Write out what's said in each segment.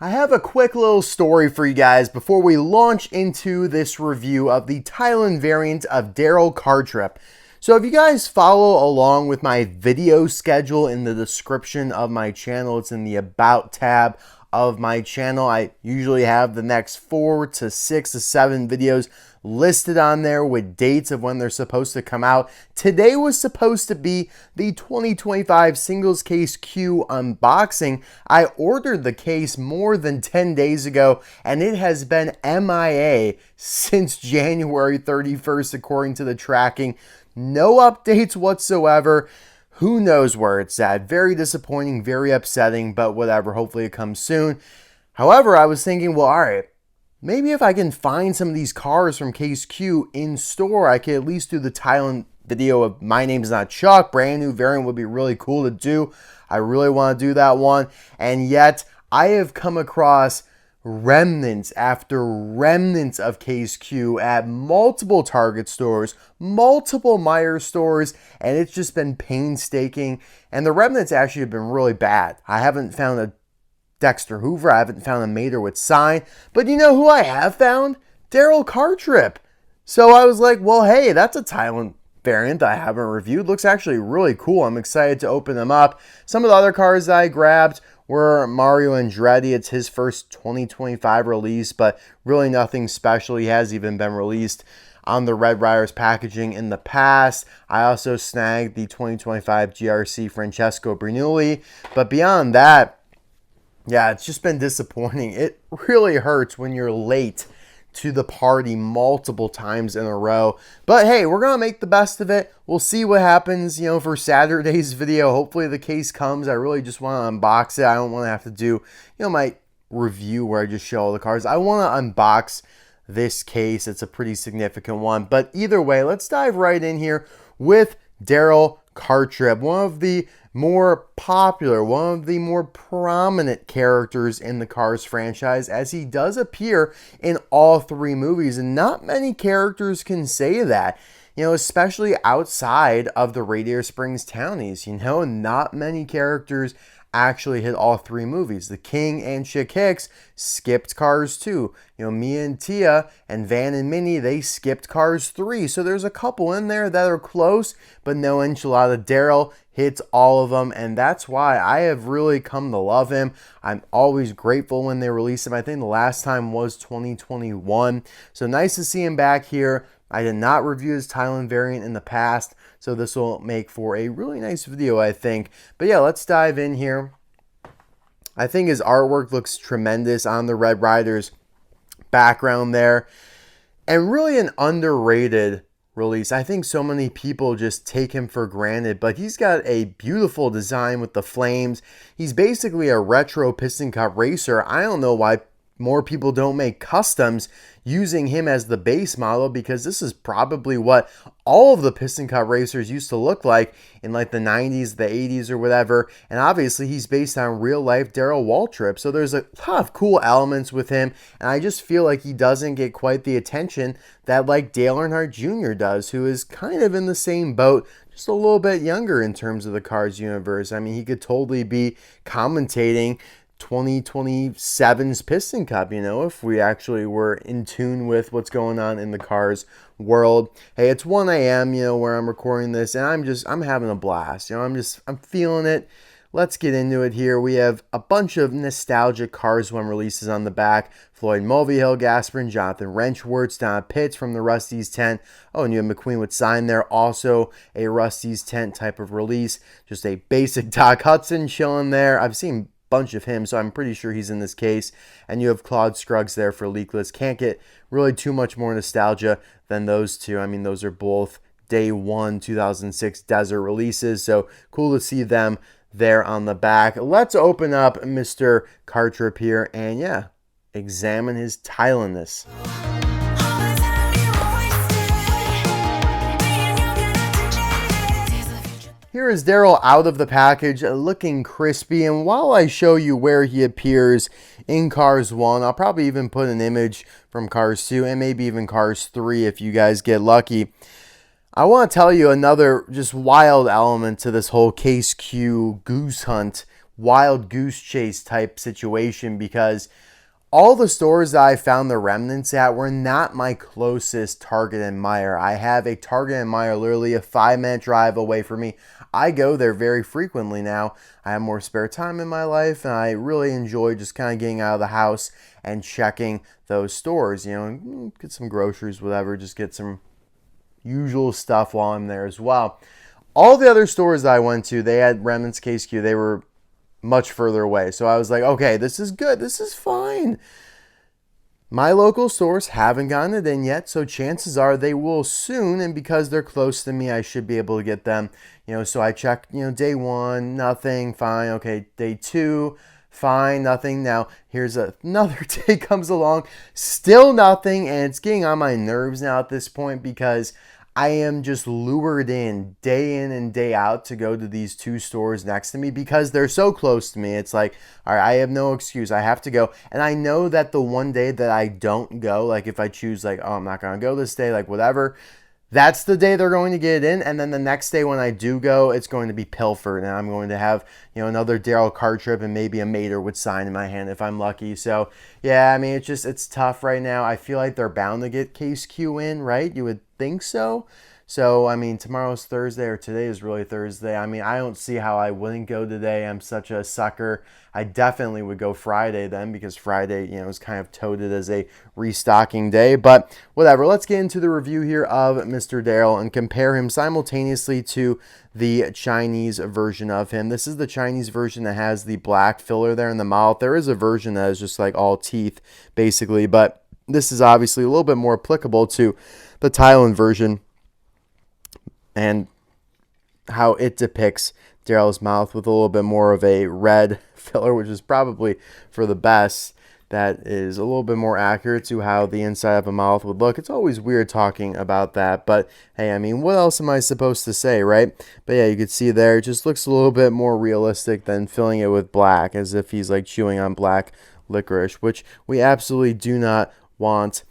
I have a quick little story for you guys before we launch into this review of the Thailand variant of Darrell Cartrip. So if you guys follow along with my video schedule in the description of my channel, it's in the About tab of my channel. I usually have the next 4 to 6 to 7 videos listed on there with dates of when they're supposed to come out. Today was supposed to be the 2025 Singles Case Q unboxing. I ordered the case more than 10 days ago and it has been MIA since January 31st according to the tracking. No updates whatsoever. Who knows where it's at? Very disappointing, very upsetting, but whatever. Hopefully it comes soon. However, I was thinking, well, all right, maybe if I can find some of these cars from Case Q in store, I could at least do the Thailand video of My Name's Not Chuck. Brand new variant would be really cool to do. I really want to do that one. And yet, I have come across remnants after remnants of Case Q at multiple Target stores, multiple Meijer stores, and it's just been painstaking. And the remnants actually have been really bad. I haven't found a Dexter Hoover, I haven't found a Mater with sign, but you know who I have found? Darrell Cartrip. So I was like, well, hey, that's a Thailand variant I haven't reviewed. Looks actually really cool. I'm excited to open them up. Some of the other cars that I grabbed were Mario Andretti. It's his first 2025 release, but really nothing special. He has even been released on the Red Riders packaging in the past. I also snagged the 2025 GRC Francesco Bernoulli, but beyond that, yeah, it's just been disappointing. It really hurts when you're late to the party multiple times in a row. But hey, we're going to make the best of it. We'll see what happens, you know, for Saturday's video. Hopefully the case comes. I really just want to unbox it. I don't want to have to do, my review where I just show all the cars. I want to unbox this case. It's a pretty significant one. But either way, let's dive right in here with Darrell Cartrip, one of the more popular, one of the more prominent characters in the Cars franchise, as he does appear in all 3 movies, and not many characters can say that, especially outside of the Radiator Springs townies. Not many characters actually hit all 3 movies. The King and Chick Hicks skipped Cars 2. Mia and Tia and Van and Minnie, they skipped Cars 3. So there's a couple in there that are close, but no enchilada. Daryl hits all of them, and that's why I have really come to love him. I'm always grateful when they release him. I think the last time was 2021. So nice to see him back here. I did not review his Thailand variant in the past, so this will make for a really nice video, I think. But yeah, let's dive in here. I think his artwork looks tremendous on the Red Riders background there. And really an underrated release. I think so many people just take him for granted, but he's got a beautiful design with the flames. He's basically a retro Piston Cup racer. I don't know why more people don't make customs using him as the base model, because this is probably what all of the Piston Cup racers used to look like in like the 90s, the 80s or whatever. And obviously he's based on real life Darrell Waltrip. So there's a lot of cool elements with him. And I just feel like he doesn't get quite the attention that like Dale Earnhardt Jr. does, who is kind of in the same boat, just a little bit younger in terms of the Cars universe. I mean, he could totally be commentating 2027's Piston Cup, if we actually were in tune with what's going on in the Cars world. Hey, it's 1 a.m., where I'm recording this, and I'm having a blast. I'm feeling it. Let's get into it here. We have a bunch of nostalgic Cars 1 releases on the back. Floyd Mulvihill, Gasperin, Jonathan Wrenchworth, Donna Pitts from the Rust-eze tent. Oh, and you have McQueen with sign there. Also a Rust-eze tent type of release. Just a basic Doc Hudson chilling there. I've seen bunch of him, so I'm pretty sure he's in this case. And you have Claude Scruggs there for leakless. Can't get really too much more nostalgia than those two. I mean, those are both day 1 2006 desert releases, so cool to see them there on the back. Let's open up Mr. Cartrip here and yeah, examine his Thailandness. Here is Daryl out of the package, looking crispy, and while I show you where he appears in Cars 1, I'll probably even put an image from Cars 2 and maybe even Cars 3 if you guys get lucky. I want to tell you another just wild element to this whole Case Q goose hunt wild goose chase type situation, because all the stores that I found the remnants at were not my closest Target and Meijer. I have a Target and Meijer literally a 5-minute drive away from me. I go there very frequently now. I have more spare time in my life, and I really enjoy just kind of getting out of the house and checking those stores, get some groceries, whatever, just get some usual stuff while I'm there as well. All the other stores that I went to, they had remnants KSQ. They were much further away. So I was like, okay, this is good. This is fine. My local stores haven't gotten it in yet, so chances are they will soon. And because they're close to me, I should be able to get them. So I checked, day 1, nothing, fine. Okay, day 2, fine, nothing. Now, here's another day comes along, still nothing. And it's getting on my nerves now at this point, because I am just lured in and day out to go to these 2 stores next to me because they're so close to me. It's like, all right, I have no excuse. I have to go. And I know that the one day that I don't go, like if I choose like, oh, I'm not going to go this day, like whatever, that's the day they're going to get it in. And then the next day when I do go, it's going to be pilfered. And I'm going to have, another Darrell Cartrip and maybe a Mater would sign in my hand if I'm lucky. So, yeah, I mean, it's tough right now. I feel like they're bound to get Case Q in, right? You would think so. So, I mean, tomorrow's Thursday, or today is really Thursday. I mean, I don't see how I wouldn't go today. I'm such a sucker. I definitely would go Friday then, because Friday, is kind of touted as a restocking day. But whatever, let's get into the review here of Mr. Daryl and compare him simultaneously to the Chinese version of him. This is the Chinese version that has the black filler there in the mouth. There is a version that is just like all teeth, basically, but this is obviously a little bit more applicable to the Thailand version and how it depicts Daryl's mouth with a little bit more of a red filler, which is probably for the best. That is a little bit more accurate to how the inside of a mouth would look. It's always weird talking about that, but hey, I mean, what else am I supposed to say, right? But yeah, you can see there, it just looks a little bit more realistic than filling it with black, as if he's like chewing on black licorice, which we absolutely do not want.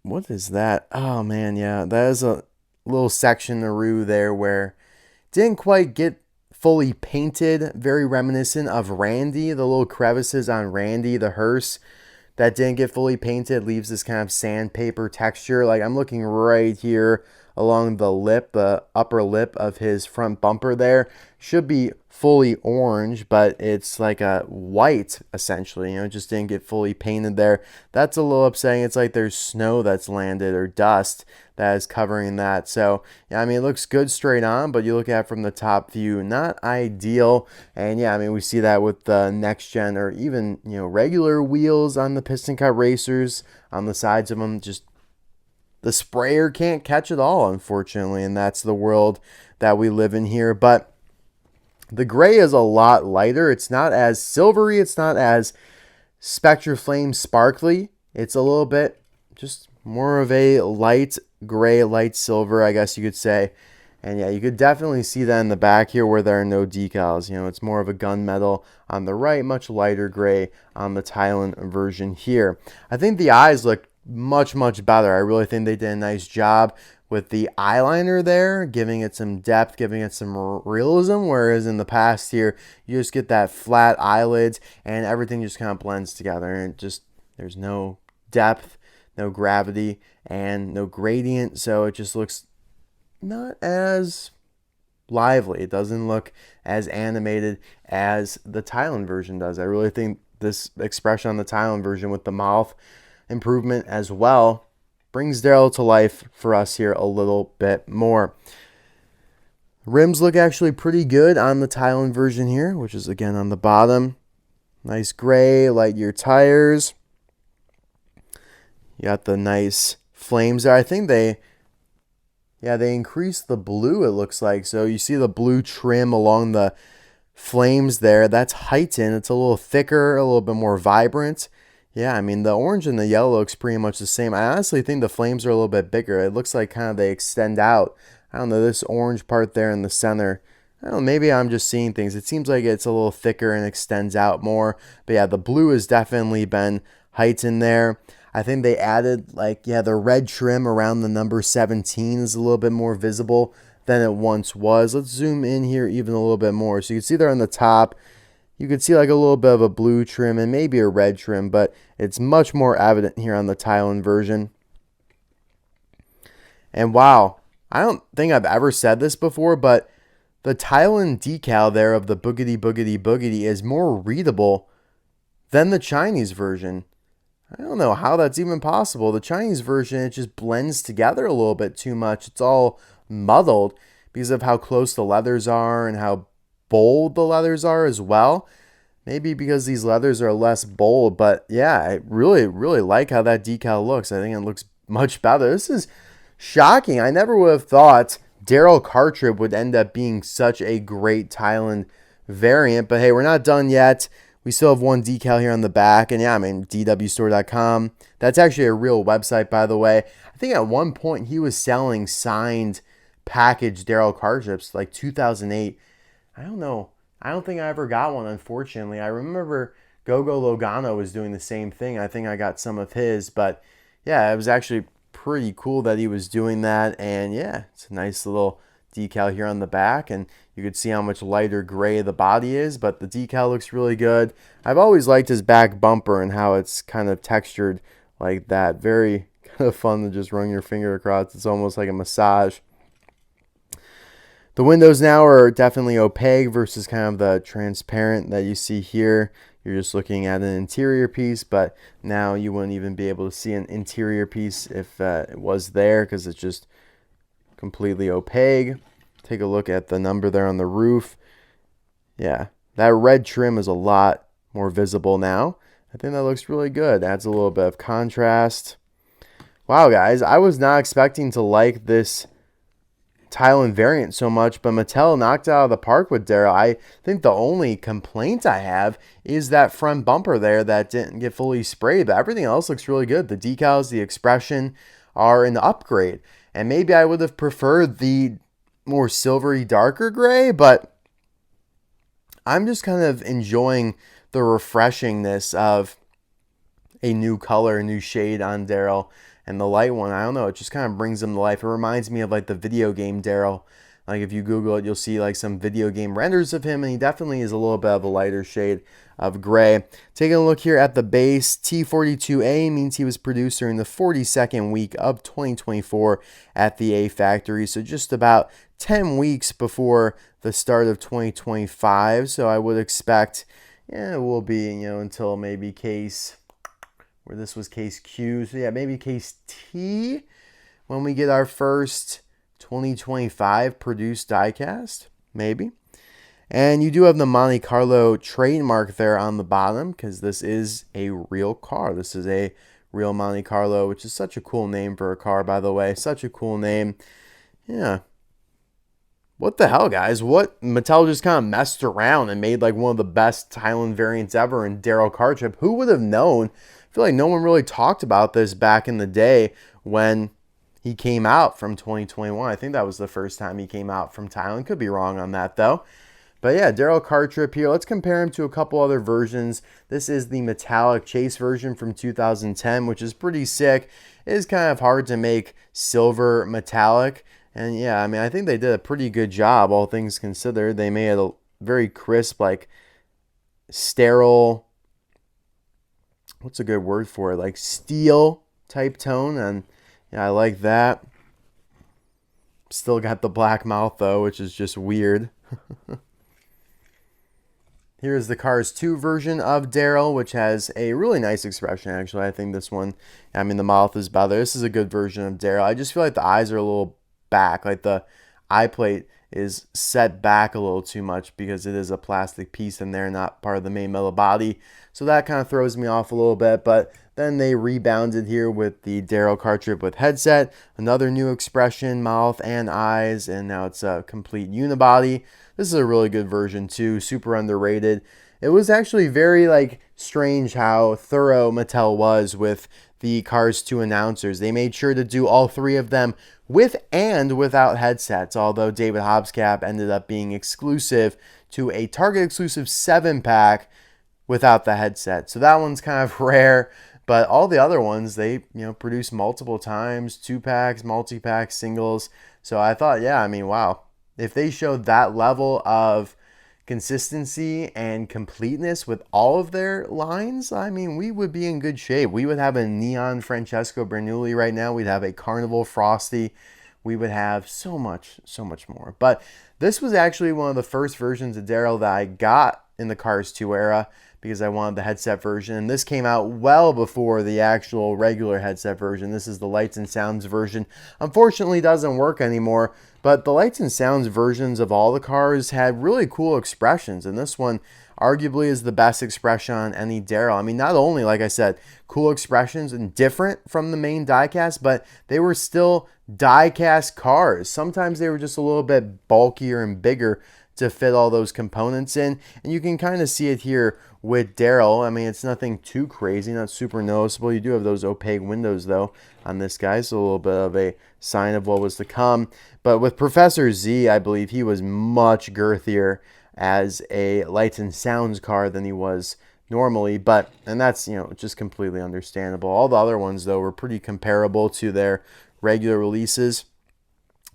What is that? Oh man, yeah, that is a little section Naru there where didn't quite get fully painted, very reminiscent of Randy. The little crevices on Randy, the hearse, that didn't get fully painted, leaves this kind of sandpaper texture. Like I'm looking right here along the lip, the upper lip of his front bumper there. Should be fully orange, but it's like a white essentially, just didn't get fully painted there. That's a little upsetting. It's like there's snow that's landed or dust that is covering that. So yeah, I mean, it looks good straight on, but you look at it from the top view, not ideal. And yeah, I mean, we see that with the next gen or even, regular wheels on the Piston Cup racers on the sides of them. Just the sprayer can't catch it all, unfortunately, and that's the world that we live in here. But the gray is a lot lighter. It's not as silvery. It's not as Spectra Flame sparkly. It's a little bit just more of a light gray, light silver, I guess you could say. And yeah, you could definitely see that in the back here where there are no decals. It's more of a gunmetal on the right, much lighter gray on the Thailand version here. I think the eyes look much, much better. I really think they did a nice job with the eyeliner there, giving it some depth, giving it some realism, whereas in the past here, you just get that flat eyelids and everything just kind of blends together, and there's no depth, no gravity, and no gradient, so it just looks not as lively. It doesn't look as animated as the Thailand version does. I really think this expression on the Thailand version with the mouth improvement as well brings Daryl to life for us here a little bit more. Rims look actually pretty good on the Thailand version here, which is again on the bottom. Nice gray, light year tires. You got the nice flames there. I think they increased the blue, it looks like. So you see the blue trim along the flames there. That's heightened. It's a little thicker, a little bit more vibrant. Yeah, I mean, the orange and the yellow looks pretty much the same. I honestly think the flames are a little bit bigger. It looks like kind of they extend out. I don't know, this orange part there in the center. I don't know, maybe I'm just seeing things. It seems like it's a little thicker and extends out more. But yeah, the blue has definitely been heightened there. I think they added, the red trim around the number 17 is a little bit more visible than it once was. Let's zoom in here even a little bit more. So you can see there on the top, you can see like a little bit of a blue trim and maybe a red trim, but it's much more evident here on the Thailand version. And wow, I don't think I've ever said this before, but the Thailand decal there of the boogity boogity boogity is more readable than the Chinese version. I don't know how that's even possible. The Chinese version, it just blends together a little bit too much. It's all muddled because of how close the leathers are and how bold the leathers are as well. Maybe because these leathers are less bold, but yeah, I really, really like how that decal looks. I think it looks much better. This is shocking. I never would have thought Darrell Cartrip would end up being such a great Thailand variant, but hey, we're not done yet. We still have one decal here on the back, and yeah, I mean, dwstore.com. That's actually a real website, by the way. I think at one point he was selling signed packaged Darrell Cartrips, like 2008. I don't know. I don't think I ever got one, unfortunately. I remember Gogo Logano was doing the same thing. I think I got some of his, but yeah, it was actually pretty cool that he was doing that, and yeah, it's a nice little decal here on the back, and you can see how much lighter gray the body is, but the decal looks really good. I've always liked his back bumper and how it's kind of textured like that. Very kind of fun to just run your finger across. It's almost like a massage. The windows now are definitely opaque versus kind of the transparent that you see here. You're just looking at an interior piece, but now you wouldn't even be able to see an interior piece if it was there because it's just completely opaque. Take a look at the number there on the roof. Yeah, that red trim is a lot more visible now. I think that looks really good. Adds a little bit of contrast. Wow, guys, I was not expecting to like this Thailand variant so much, but Mattel knocked it out of the park with Daryl. I think the only complaint I have is that front bumper there that didn't get fully sprayed, but everything else looks really good. The decals, the expression are an upgrade. And maybe I would have preferred the more silvery, darker gray, but I'm just kind of enjoying the refreshingness of a new color, a new shade on Daryl. And the light one, I don't know, it just kind of brings him to life. It reminds me of like the video game Daryl. Like if you Google it, you'll see like some video game renders of him, and he definitely is a little bit of a lighter shade of gray. Taking a look here at the base, T42A means he was produced during the 42nd week of 2024 at the A factory. So just about 10 weeks before the start of 2025. So I would expect, yeah, it will be, until maybe case, where this was case Q. So yeah, maybe case T when we get our first 2025 produced diecast, maybe. And you do have the Monte Carlo trademark there on the bottom because this is a real car. This is a real Monte Carlo, which is such a cool name for a car, by the way. Such a cool name. Yeah. What the hell, guys? What? Mattel just kind of messed around and made like one of the best Thailand variants ever in Darrell Cartrip. Who would have known? I feel like no one really talked about this back in the day when he came out from 2021. I think that was the first time he came out from Thailand. Could be wrong on that, though. But yeah, Darrell Cartrip here. Let's compare him to a couple other versions. This is the metallic chase version from 2010, which is pretty sick. It is kind of hard to make silver metallic. And yeah, I mean, I think they did a pretty good job, all things considered. They made a very crisp, like sterile, what's a good word for it? Like steel type tone. And yeah, I like that. Still got the black mouth though, which is just weird. Here's the Cars 2 version of Daryl, which has a really nice expression, actually. I think this one, I mean, the mouth is better. This is a good version of Daryl. I just feel like the eyes are a little back. Like the eye plate is set back a little too much because it is a plastic piece and they're not part of the main metal body. So that kind of throws me off a little bit. But then they rebounded here with the Darrell Cartrip with headset. Another new expression, mouth and eyes. And now it's a complete unibody. This is a really good version too, super underrated. It was actually very like strange how thorough Mattel was with the Cars 2 announcers. They made sure to do all three of them with and without headsets, although David Hobbscap ended up being exclusive to a Target exclusive 7-pack without the headset. So that one's kind of rare, but all the other ones they produced multiple times, 2-packs, multi-packs, singles. So I thought, yeah, I mean, wow. If they showed that level of consistency and completeness with all of their lines, I mean, we would be in good shape. We would have a neon Francesco Bernoulli right now. We'd have a Carnival Frosty. We would have so much more. But this was actually one of the first versions of Daryl that I got in the Cars 2 era because I wanted the headset version. And this came out well before the actual regular headset version. This is the Lights and Sounds version. Unfortunately, doesn't work anymore. But the Lights and Sounds versions of all the cars had really cool expressions. And this one arguably is the best expression on any Daryl. I mean, not only, like I said, cool expressions and different from the main diecast, but they were still diecast cars. Sometimes they were just a little bit bulkier and bigger to fit all those components in. And you can kind of see it here with Daryl. I mean, it's nothing too crazy, not super noticeable. You do have those opaque windows, though, on this guy, so a little bit of a sign of what was to come. But with Professor Z, I believe he was much girthier as a Lights and Sounds car than he was normally, and that's, you know, just completely understandable. All the other ones, though, were pretty comparable to their regular releases.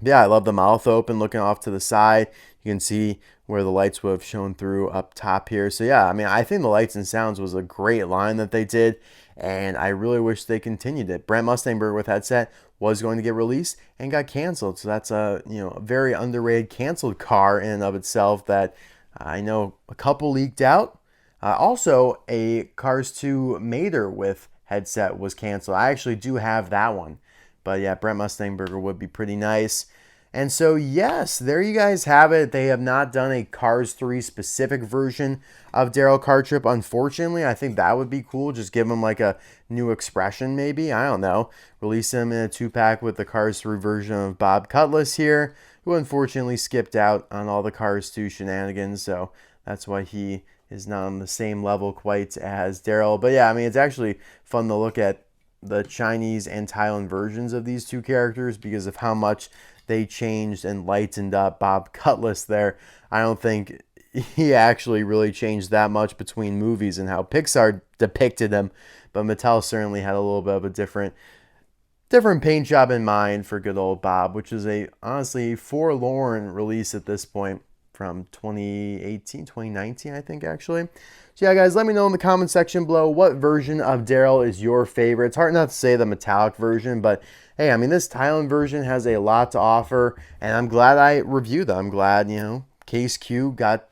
Yeah, I love the mouth open looking off to the side. You can see where the lights would have shown through up top here. So yeah, I mean, I think the Lights and Sounds was a great line that they did, and I really wish they continued it. Brent Mustangberger with headset was going to get released and got canceled. So that's a, you know, a very underrated canceled car in and of itself that I know a couple leaked out. Also, a Cars 2 Mater with headset was canceled. I actually do have that one. But yeah, Brent Mustangberger would be pretty nice. And so, yes, there you guys have it. They have not done a Cars 3 specific version of Darrell Cartrip, unfortunately. I think that would be cool. Just give him like a new expression, maybe. I don't know. Release him in a 2-pack with the Cars 3 version of Bob Cutlass here, who unfortunately skipped out on all the Cars 2 shenanigans. So that's why he is not on the same level quite as Daryl. But yeah, I mean, it's actually fun to look at the Chinese and Thailand versions of these two characters because of how much they changed and lightened up Bob Cutlass there. I don't think he actually really changed that much between movies and how Pixar depicted him, but Mattel certainly had a little bit of a different paint job in mind for good old Bob, which is a honestly forlorn release at this point from 2018, 2019, I think, actually. So yeah, guys, let me know in the comment section below what version of Daryl is your favorite. It's hard not to say the metallic version, but hey, I mean, this Thailand version has a lot to offer, and I'm glad I reviewed them. I'm glad, you know, Case Q got,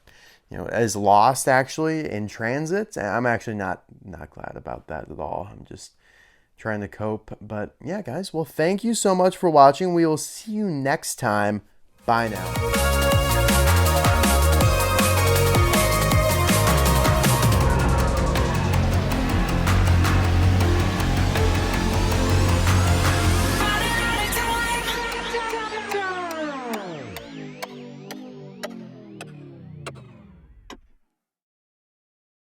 you know, is lost actually in transit, and I'm actually not glad about that at all. I'm just trying to cope. But yeah, guys, well, thank you so much for watching. We will see you next time. Bye now.